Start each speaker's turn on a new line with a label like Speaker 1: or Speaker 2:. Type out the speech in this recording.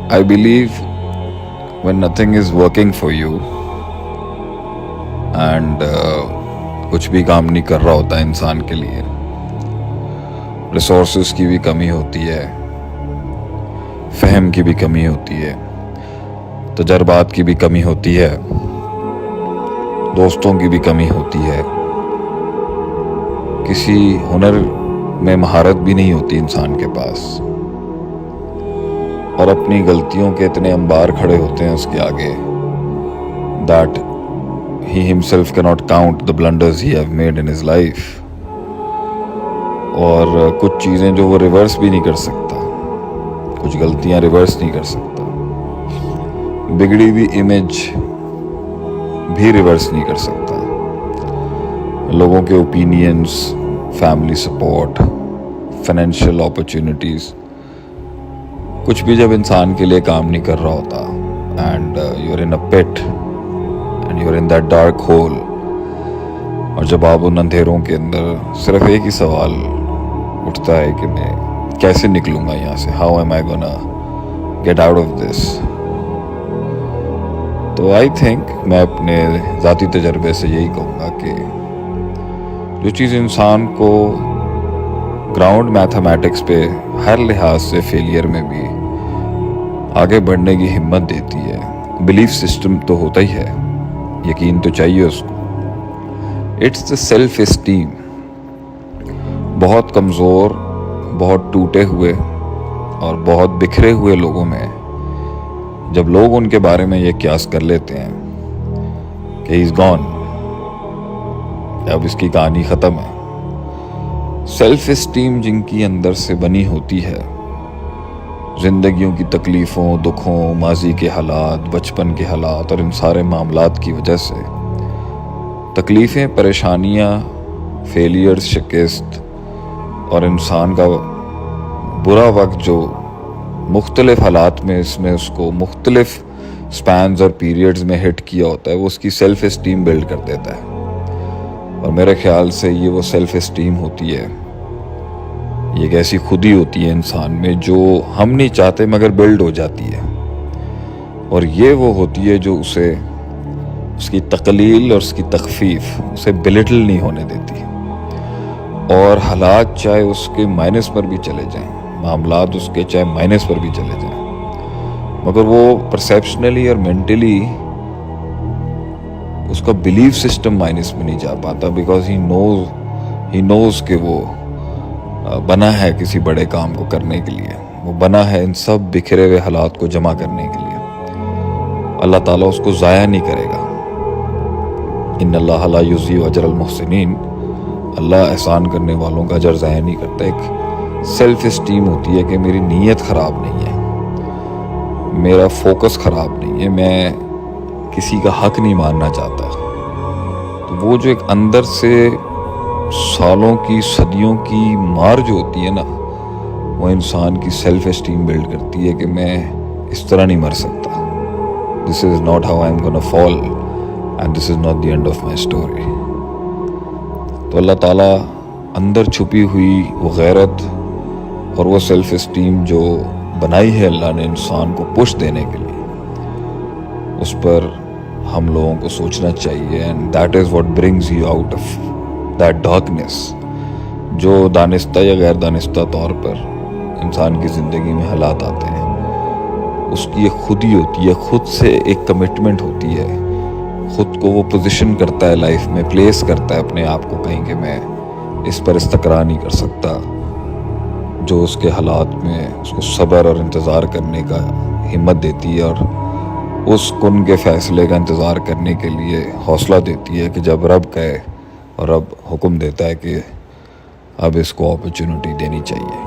Speaker 1: I believe when nothing is working for you and कुछ भी काम नहीं कर रहा होता इंसान के लिए, रिसोर्सेज की भी कमी होती है, फहम की भी कमी होती है, तजर्बात की भी कमी होती है, दोस्तों की भी कमी होती है, किसी हुनर में महारत भी नहीं होती इंसान के पास, और अपनी गलतियों के इतने अंबार खड़े होते हैं उसके आगे that he himself cannot count the blunders he have made in his life. और कुछ चीज़ें जो वो रिवर्स भी नहीं कर सकता, कुछ गलतियां रिवर्स नहीं कर सकता, बिगड़ी हुई इमेज भी रिवर्स नहीं कर सकता, लोगों के opinions, family support, financial opportunities, कुछ भी जब इंसान के लिए काम नहीं कर रहा होता and you are in a pit and you are in that dark hole, और जब आप उन अंधेरों के अंदर सिर्फ एक ही सवाल उठता है कि मैं कैसे निकलूँगा यहाँ से, how am I gonna get out of this. तो आई थिंक मैं अपने ज़ाती तजर्बे से यही कहूँगा कि जो चीज़ इंसान को ग्राउंड मैथमेटिक्स पे हर लिहाज से फेलियर में भी आगे बढ़ने की हिम्मत देती है, बिलीफ सिस्टम तो होता ही है, यकीन तो चाहिए उसको. It's the self esteem. बहुत कमज़ोर, बहुत टूटे हुए और बहुत बिखरे हुए लोगों में जब लोग उनके बारे में ये क्यास कर लेते हैं कि ही इज़ गॉन, अब इसकी कहानी ख़त्म है, सेल्फ एस्टीम जिनकी अंदर से बनी होती है, ज़िंदगियों की तकलीफ़ों, दुखों, माजी के हालात, बचपन के हालात और इन सारे मामलात की वजह से तकलीफ़ें, परेशानियाँ, फेलियर्स, शिकस्त और इंसान का बुरा वक्त जो मुख्तलिफ़ हालात में इसमें उसको मुख्तलिफ़ स्पैन्स और पीरियड्स में हिट किया होता है, वो उसकी सेल्फ़ एस्टीम बिल्ड कर देता है. और मेरे ख्याल से ये वो सेल्फ़ एस्टीम होती है, ये एक ऐसी खुदी होती है इंसान में जो हम नहीं चाहते मगर बिल्ड हो जाती है, और ये वो होती है जो उसे उसकी तकलील और उसकी तखफीफ उसे बिलिटल नहीं होने देती. और हालात चाहे उसके माइनस पर भी चले जाएं, मामलात उसके चाहे माइनस पर भी चले जाएं, मगर वो परसेप्शनली और मेंटली उसका बिलीफ सिस्टम माइनस में नहीं जा पाता, बिकॉज ही नोज कि वो बना है किसी बड़े काम को करने के लिए, वो बना है इन सब बिखरे हुए हालात को जमा करने के लिए. अल्लाह ताला उसको ज़ाया नहीं करेगा. इन्नल्लाह ला युज़ीउ अजरल मुहसिनीन. अल्लाह एहसान करने वालों का अजर ज़ाया नहीं करता. एक सेल्फ एस्टीम होती है कि मेरी नीयत ख़राब नहीं है, मेरा फोकस ख़राब नहीं है, मैं किसी का हक नहीं मानना चाहता. तो वो जो एक अंदर से सालों की, सदियों की मार जो होती है ना, वो इंसान की सेल्फ एस्टीम बिल्ड करती है कि मैं इस तरह नहीं मर सकता. This is not how I am gonna fall and this is not the end of my story. तो अल्लाह ताला अंदर छुपी हुई वो गैरत और वो सेल्फ एस्टीम जो बनाई है अल्लाह ने इंसान को पुश देने के लिए, उस पर हम लोगों को सोचना चाहिए. And that is what brings you out of that darkness, जो दानिस्ता या गैर दानिस्ता तौर पर इंसान की ज़िंदगी में हालात आते हैं, उसकी एक खुदी होती है, खुद से एक कमिटमेंट होती है, ख़ुद को वो पोजीशन करता है लाइफ में, प्लेस करता है अपने आप को कहीं कि मैं इस पर इस्तकरा नहीं कर सकता, जो उसके हालात में उसको सब्र और इंतज़ार करने का हिम्मत देती है और उस कुन के फ़ैसले का इंतज़ार करने के लिए हौसला देती है कि जब रब कहे और रब हुक्म देता है कि अब इसको अपॉर्चुनिटी देनी चाहिए.